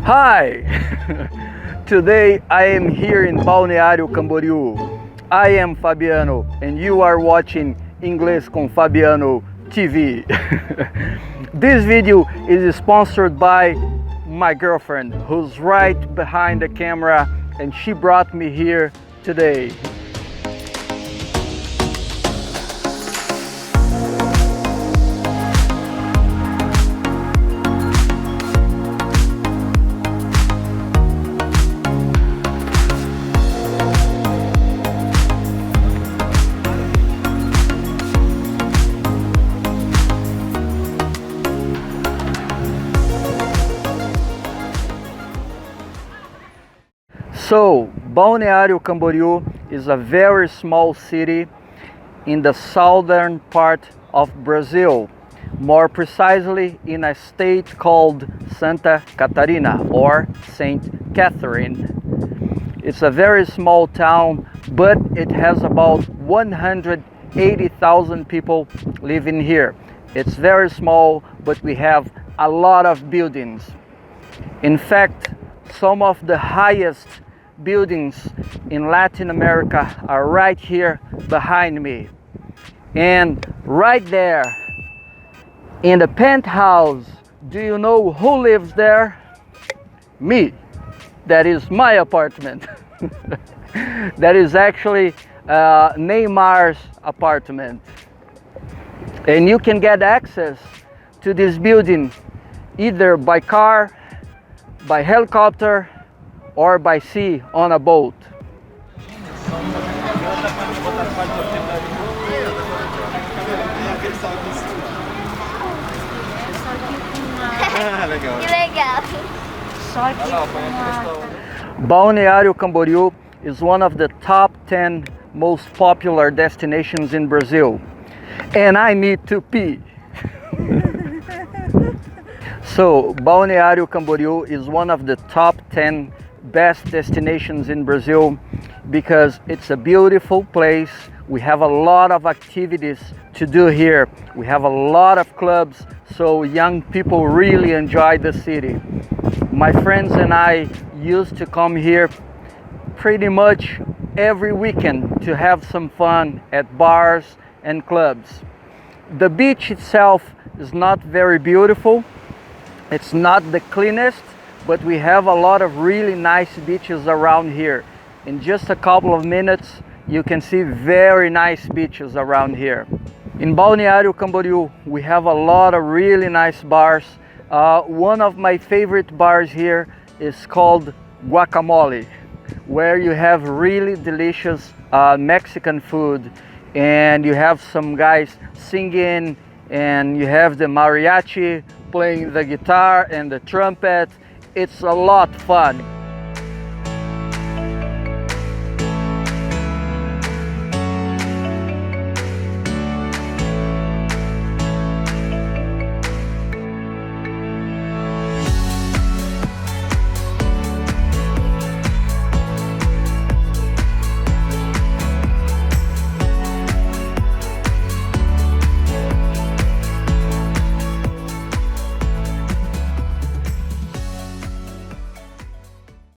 Hi! Today I am here in Balneário Camboriú. I am Fabiano and you are watching Inglês com Fabiano TV. This video is sponsored by my girlfriend who's right behind the camera and she brought me here today. So, Balneário Camboriú is a very small city in the southern part of Brazil, more precisely in a state called Santa Catarina or Saint Catherine. It's a very small town, but it has about 180,000 people living here. It's very small, but we have a lot of buildings. In fact, some of the highest buildings in Latin America are right here behind me. And right there in the penthouse, do you know who lives there? Me. That is my apartment. That is actually Neymar's apartment. And you can get access to this building either by car, by helicopter, or by sea on a boat. Que legal. Balneário Camboriú is one of the top 10 most popular destinations in Brazil. And I need to pee. So, Balneário Camboriú is one of the top 10 best destinations in Brazil because it's a beautiful place. We have a lot of activities to do here. We have a lot of clubs, so young people really enjoy the city. My friends and I used to come here pretty much every weekend to have some fun at bars and clubs. The beach itself is not very beautiful. It's not the cleanest, but we have a lot of really nice beaches around here. In just a couple of minutes, you can see very nice beaches around here. In Balneário Camboriú, we have a lot of really nice bars. One of my favorite bars here is called Guacamole, where you have really delicious Mexican food, and you have some guys singing, and you have the mariachi playing the guitar and the trumpet. It's a lot of fun.